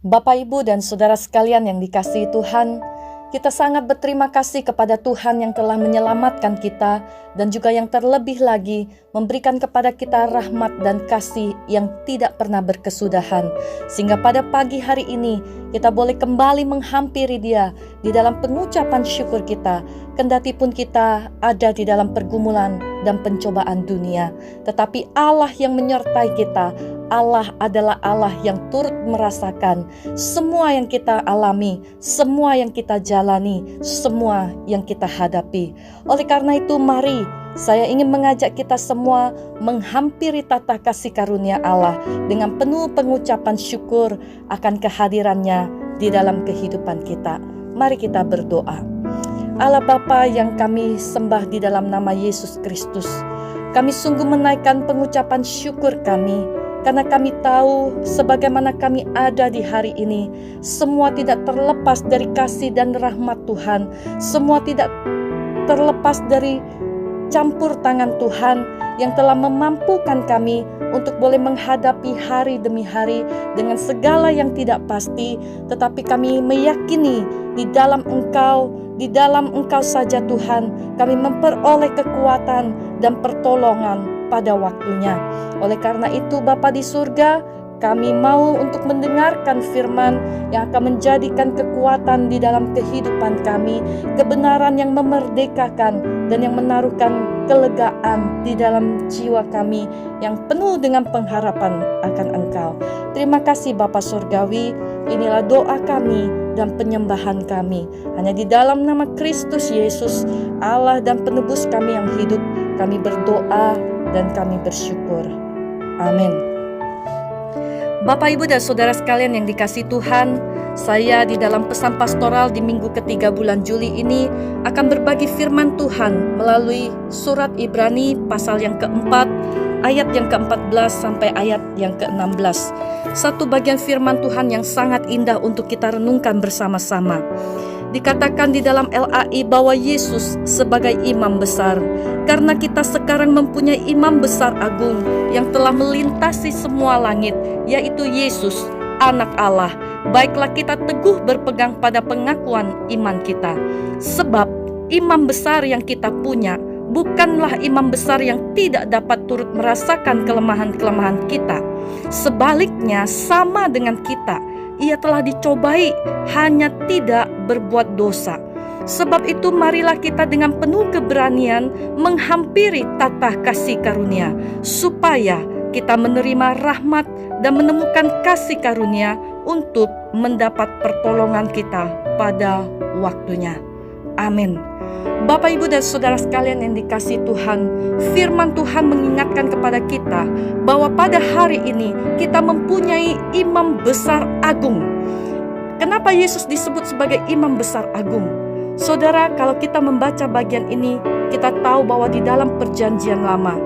Bapak, Ibu, dan saudara sekalian yang dikasihi Tuhan, kita sangat berterima kasih kepada Tuhan yang telah menyelamatkan kita dan juga yang terlebih lagi memberikan kepada kita rahmat dan kasih yang tidak pernah berkesudahan. Sehingga pada pagi hari ini kita boleh kembali menghampiri Dia di dalam pengucapan syukur kita, kendati pun kita ada di dalam pergumulan dan pencobaan dunia. Tetapi Allah yang menyertai kita, Allah adalah Allah yang turut merasakan semua yang kita alami, semua yang kita jalani, semua yang kita hadapi. Oleh karena itu, mari saya ingin mengajak kita semua menghampiri tata kasih karunia Allah dengan penuh pengucapan syukur akan kehadirannya di dalam kehidupan kita. Mari kita berdoa. Allah Bapa yang kami sembah di dalam nama Yesus Kristus, kami sungguh menaikkan pengucapan syukur kami, karena kami tahu sebagaimana kami ada di hari ini, semua tidak terlepas dari kasih dan rahmat Tuhan. Semua tidak terlepas dari campur tangan Tuhan yang telah memampukan kami untuk boleh menghadapi hari demi hari dengan segala yang tidak pasti. Tetapi kami meyakini di dalam Engkau saja Tuhan, kami memperoleh kekuatan dan pertolongan pada waktunya. Oleh karena itu Bapa di surga, kami mau untuk mendengarkan firman yang akan menjadikan kekuatan di dalam kehidupan kami, kebenaran yang memerdekakan dan yang menaruhkan kelegaan di dalam jiwa kami yang penuh dengan pengharapan akan Engkau. Terima kasih Bapa Surgawi, inilah doa kami dan penyembahan kami. Hanya di dalam nama Kristus Yesus, Allah dan penebus kami yang hidup, kami berdoa dan kami bersyukur. Amin. Bapak, Ibu, dan saudara sekalian yang dikasihi Tuhan, saya di dalam pesan pastoral di minggu ketiga bulan Juli ini akan berbagi firman Tuhan melalui surat Ibrani pasal yang keempat, ayat yang ke-14 sampai ayat yang ke-16. Satu bagian firman Tuhan yang sangat indah untuk kita renungkan bersama-sama. Dikatakan di dalam LAI bahwa Yesus sebagai imam besar, karena kita sekarang mempunyai imam besar agung yang telah melintasi semua langit, yaitu Yesus, Anak Allah. Baiklah kita teguh berpegang pada pengakuan iman kita. Sebab imam besar yang kita punya bukanlah imam besar yang tidak dapat turut merasakan kelemahan-kelemahan kita. Sebaliknya sama dengan kita, Ia telah dicobai, hanya tidak berbuat dosa. Sebab itu marilah kita dengan penuh keberanian menghampiri tata kasih karunia, supaya kita menerima rahmat dan menemukan kasih karunia untuk mendapat pertolongan kita pada waktunya. Amin. Bapak, Ibu, dan saudara sekalian yang dikasihi Tuhan, firman Tuhan mengingatkan kepada kita bahwa pada hari ini kita mempunyai imam besar agung. Kenapa Yesus disebut sebagai imam besar agung? Saudara, kalau kita membaca bagian ini, kita tahu bahwa di dalam perjanjian lama,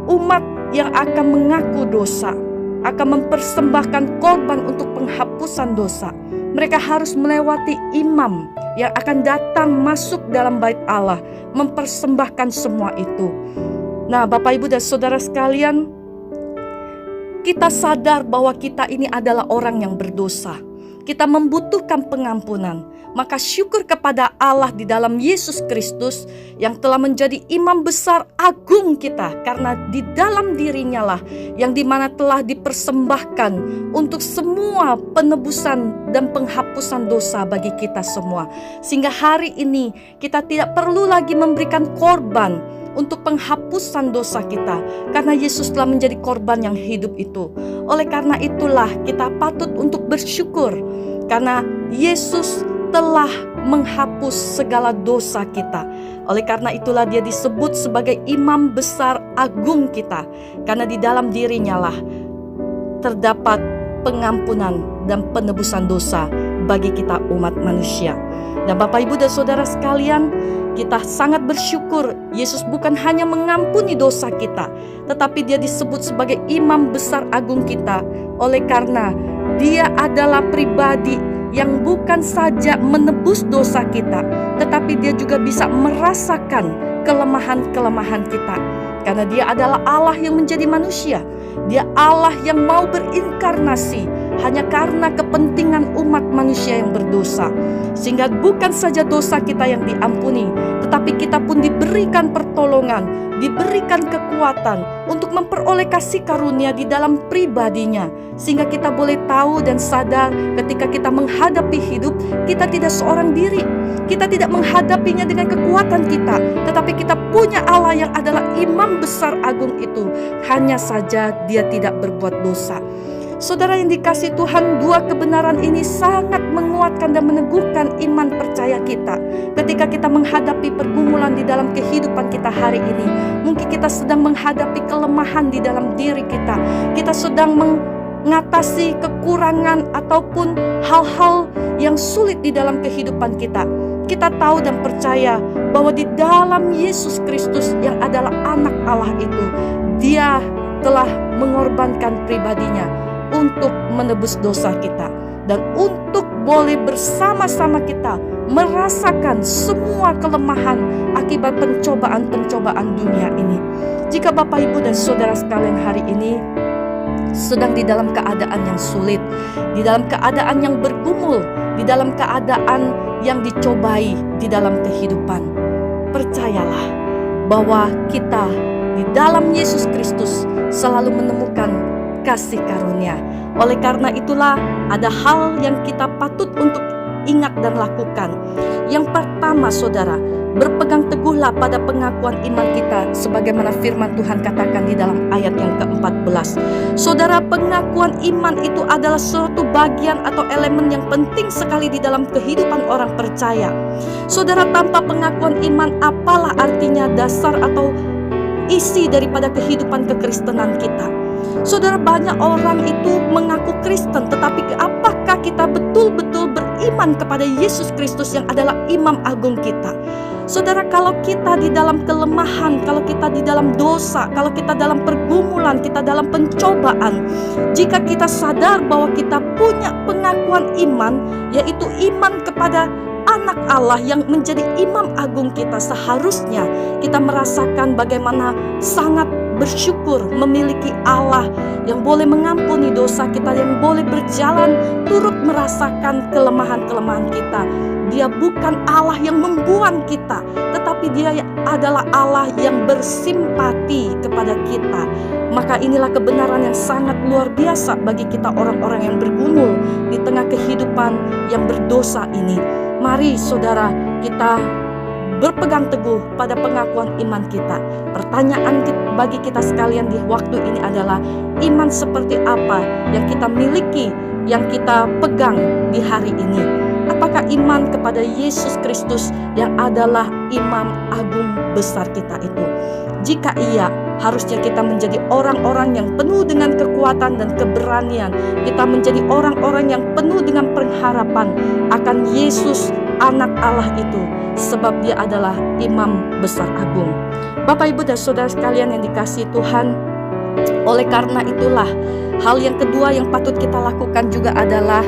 umat yang akan mengaku dosa, akan mempersembahkan korban untuk penghapusan dosa, mereka harus melewati imam yang akan datang masuk dalam bait Allah, mempersembahkan semua itu. Nah, Bapak, Ibu, dan saudara sekalian, kita sadar bahwa kita ini adalah orang yang berdosa. Kita membutuhkan pengampunan. Maka syukur kepada Allah di dalam Yesus Kristus yang telah menjadi imam besar agung kita, karena di dalam dirinya lah yang dimana telah dipersembahkan untuk semua penebusan dan penghapusan dosa bagi kita semua. Sehingga hari ini kita tidak perlu lagi memberikan korban untuk penghapusan dosa kita, karena Yesus telah menjadi korban yang hidup itu. Oleh karena itulah kita patut untuk bersyukur, karena Yesus telah menghapus segala dosa kita. Oleh karena itulah Dia disebut sebagai imam besar agung kita, karena di dalam dirinya lah terdapat pengampunan dan penebusan dosa bagi kita umat manusia. Dan Bapak, Ibu, dan saudara sekalian, kita sangat bersyukur Yesus bukan hanya mengampuni dosa kita, tetapi Dia disebut sebagai imam besar agung kita oleh karena Dia adalah pribadi yang bukan saja menebus dosa kita, tetapi Dia juga bisa merasakan kelemahan-kelemahan kita. Karena Dia adalah Allah yang menjadi manusia. Dia Allah yang mau berinkarnasi hanya karena kepentingan umat manusia yang berdosa. Sehingga bukan saja dosa kita yang diampuni, tetapi kita pun diberikan pertolongan, diberikan kekuatan untuk memperoleh kasih karunia di dalam pribadinya. Sehingga kita boleh tahu dan sadar ketika kita menghadapi hidup, kita tidak seorang diri. Kita tidak menghadapinya dengan kekuatan kita, tetapi kita punya Allah yang adalah Imam Besar Agung itu. Hanya saja dia tidak berbuat dosa. Saudara yang dikasihi Tuhan, dua kebenaran ini sangat menguatkan dan meneguhkan iman percaya kita. Ketika kita menghadapi pergumulan di dalam kehidupan kita hari ini, mungkin kita sedang menghadapi kelemahan di dalam diri kita. Kita sedang mengatasi kekurangan ataupun hal-hal yang sulit di dalam kehidupan kita. Kita tahu dan percaya bahwa di dalam Yesus Kristus yang adalah anak Allah itu, dia telah mengorbankan pribadinya untuk menebus dosa kita, dan untuk boleh bersama-sama kita merasakan semua kelemahan akibat pencobaan-pencobaan dunia ini. Jika Bapak Ibu dan Saudara sekalian hari ini sedang di dalam keadaan yang sulit, di dalam keadaan yang bergumul, di dalam keadaan yang dicobai di dalam kehidupan, percayalah bahwa kita di dalam Yesus Kristus selalu menemukan kasih karunia. Oleh karena itulah ada hal yang kita patut untuk ingat dan lakukan. Yang pertama, saudara, berpegang teguhlah pada pengakuan iman kita sebagaimana firman Tuhan katakan di dalam ayat yang ke-14. Saudara, pengakuan iman itu adalah suatu bagian atau elemen yang penting sekali di dalam kehidupan orang percaya. Saudara, tanpa pengakuan iman, apalah artinya dasar atau isi daripada kehidupan kekristenan kita? Saudara, banyak orang itu mengaku Kristen, tetapi apakah kita betul-betul beriman kepada Yesus Kristus yang adalah Imam Agung kita? Saudara, kalau kita di dalam kelemahan, kalau kita di dalam dosa, kalau kita dalam pergumulan, kita dalam pencobaan, jika kita sadar bahwa kita punya pengakuan iman, yaitu iman kepada anak Allah yang menjadi Imam Agung kita, seharusnya kita merasakan bagaimana sangat bersyukur memiliki Allah yang boleh mengampuni dosa kita, yang boleh berjalan turut merasakan kelemahan-kelemahan kita. Dia bukan Allah yang membuang kita, tetapi dia adalah Allah yang bersimpati kepada kita. Maka inilah kebenaran yang sangat luar biasa bagi kita orang-orang yang bergumul di tengah kehidupan yang berdosa ini. Mari saudara, kita berpegang teguh pada pengakuan iman kita. Pertanyaan bagi kita sekalian di waktu ini adalah, iman seperti apa yang kita miliki, yang kita pegang di hari ini? Apakah iman kepada Yesus Kristus yang adalah Imam Agung besar kita itu? Jika iya, harusnya kita menjadi orang-orang yang penuh dengan kekuatan dan keberanian. Kita menjadi orang-orang yang penuh dengan pengharapan akan Yesus anak Allah itu, sebab dia adalah Imam Besar Agung. Bapak, Ibu, dan Saudara sekalian yang dikasihi Tuhan, oleh karena itulah hal yang kedua yang patut kita lakukan juga adalah,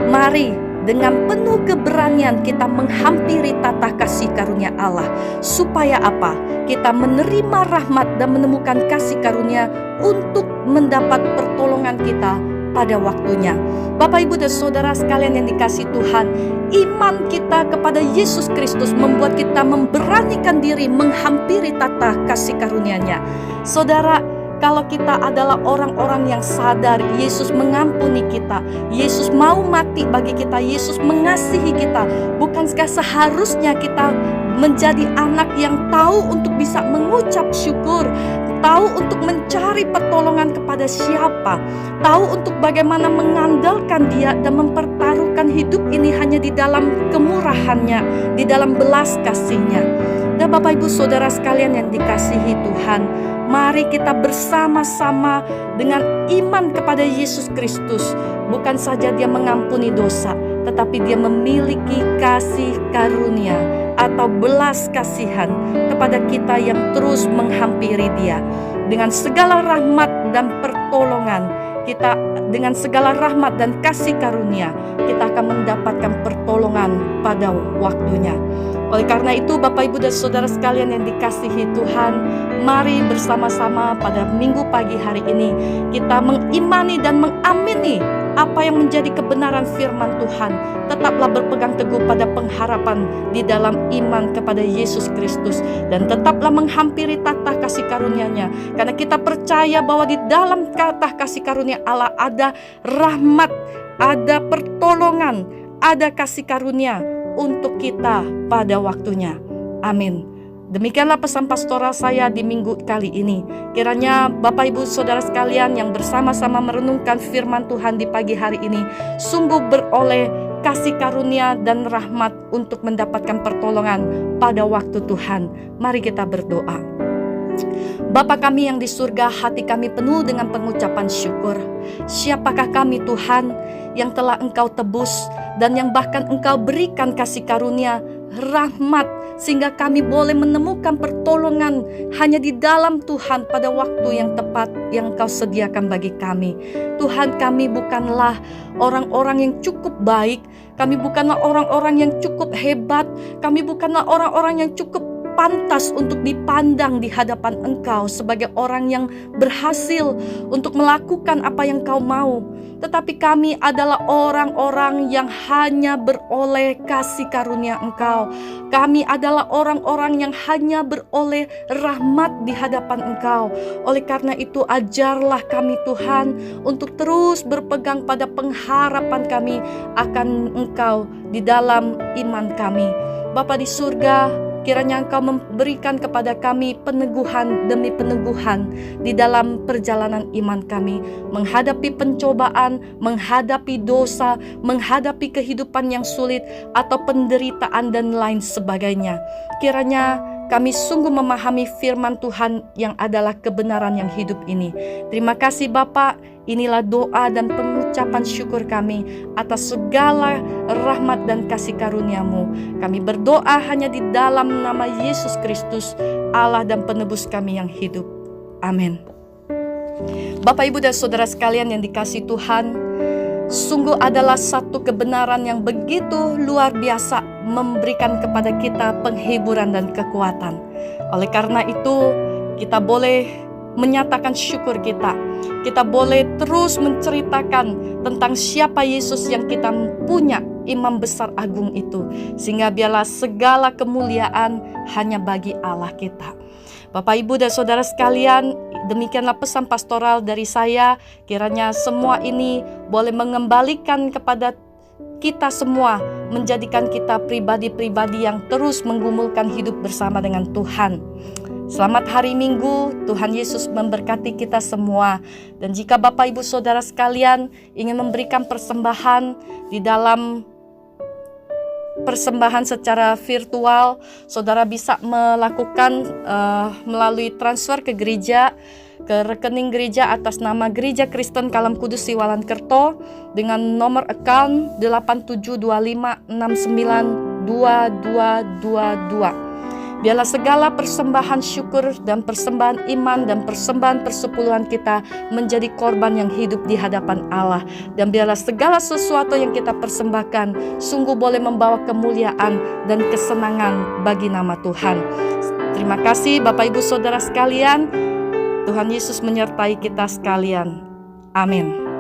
mari dengan penuh keberanian kita menghampiri tata kasih karunia Allah. Supaya apa? Kita menerima rahmat dan menemukan kasih karunia untuk mendapat pertolongan kita pada waktunya. Bapak, Ibu, dan Saudara sekalian yang dikasihi Tuhan, iman kita kepada Yesus Kristus membuat kita memberanikan diri menghampiri tata kasih karunia-Nya. Saudara, kalau kita adalah orang-orang yang sadar Yesus mengampuni kita, Yesus mau mati bagi kita, Yesus mengasihi kita, bukankah seharusnya kita menjadi anak yang tahu untuk bisa mengucap syukur, tahu untuk mencari pertolongan kepada siapa, tahu untuk bagaimana mengandalkan Dia dan mempertaruhkan hidup ini hanya di dalam kemurahan-Nya, di dalam belas kasih-Nya. Dan Bapak, Ibu, Saudara sekalian yang dikasihi Tuhan, mari kita bersama-sama dengan iman kepada Yesus Kristus. Bukan saja Dia mengampuni dosa, tetapi Dia memiliki kasih karunia atau belas kasihan kepada kita yang terus menghampiri Dia. Dengan segala rahmat dan pertolongan kita, dengan segala rahmat dan kasih karunia, kita akan mendapatkan pertolongan pada waktunya. Oleh karena itu, Bapak, Ibu, dan Saudara sekalian yang dikasihi Tuhan, mari bersama-sama pada minggu pagi hari ini kita mengimani dan mengamini apa yang menjadi kebenaran firman Tuhan. Tetaplah berpegang teguh pada pengharapan di dalam iman kepada Yesus Kristus, dan tetaplah menghampiri tahta kasih karunia-Nya, karena kita percaya bahwa di dalam tahta kasih karunia Allah ada rahmat, ada pertolongan, ada kasih karunia untuk kita pada waktunya. Amin. Demikianlah pesan pastoral saya di minggu kali ini. Kiranya Bapak Ibu Saudara sekalian yang bersama-sama merenungkan firman Tuhan di pagi hari ini sungguh beroleh kasih karunia dan rahmat untuk mendapatkan pertolongan pada waktu Tuhan. Mari kita berdoa. Bapa kami yang di surga, hati kami penuh dengan pengucapan syukur. Siapakah kami Tuhan yang telah Engkau tebus dan yang bahkan Engkau berikan kasih karunia, rahmat, sehingga kami boleh menemukan pertolongan hanya di dalam Tuhan pada waktu yang tepat yang Engkau sediakan bagi kami. Tuhan, kami bukanlah orang-orang yang cukup baik, kami bukanlah orang-orang yang cukup hebat, kami bukanlah orang-orang yang cukup pantas untuk dipandang di hadapan Engkau sebagai orang yang berhasil untuk melakukan apa yang Kau mau. Tetapi kami adalah orang-orang yang hanya beroleh kasih karunia Engkau. Kami adalah orang-orang yang hanya beroleh rahmat di hadapan Engkau. Oleh karena itu, ajarlah kami Tuhan untuk terus berpegang pada pengharapan kami akan Engkau di dalam iman kami. Bapa di surga, kiranya Engkau memberikan kepada kami peneguhan demi peneguhan di dalam perjalanan iman kami, menghadapi pencobaan, menghadapi dosa, menghadapi kehidupan yang sulit atau penderitaan dan lain sebagainya. Kiranya kami sungguh memahami firman Tuhan yang adalah kebenaran yang hidup ini. Terima kasih Bapak. Inilah doa dan pengucapan syukur kami atas segala rahmat dan kasih karunia-Mu. Kami berdoa hanya di dalam nama Yesus Kristus, Allah dan penebus kami yang hidup. Amin. Bapak, Ibu, dan Saudara sekalian yang dikasihi Tuhan, sungguh adalah satu kebenaran yang begitu luar biasa memberikan kepada kita penghiburan dan kekuatan. Oleh karena itu, kita boleh menyatakan syukur kita. Kita boleh terus menceritakan tentang siapa Yesus yang kita punya, Imam Besar Agung itu. Sehingga biarlah segala kemuliaan hanya bagi Allah kita. Bapak, Ibu, dan Saudara sekalian, demikianlah pesan pastoral dari saya. Kiranya semua ini boleh mengembalikan kepada kita semua, menjadikan kita pribadi-pribadi yang terus menggumulkan hidup bersama dengan Tuhan. Selamat hari Minggu, Tuhan Yesus memberkati kita semua. Dan jika Bapak, Ibu, Saudara sekalian ingin memberikan persembahan di dalam persembahan secara virtual, saudara bisa melakukan melalui transfer ke gereja, ke rekening gereja atas nama Gereja Kristen Kalam Kudus Siwalan Kerto dengan nomor account 8725692222. Biarlah segala persembahan syukur dan persembahan iman dan persembahan persepuluhan kita menjadi korban yang hidup di hadapan Allah. Dan biarlah segala sesuatu yang kita persembahkan sungguh boleh membawa kemuliaan dan kesenangan bagi nama Tuhan. Terima kasih Bapak, Ibu, Saudara sekalian. Tuhan Yesus menyertai kita sekalian. Amin.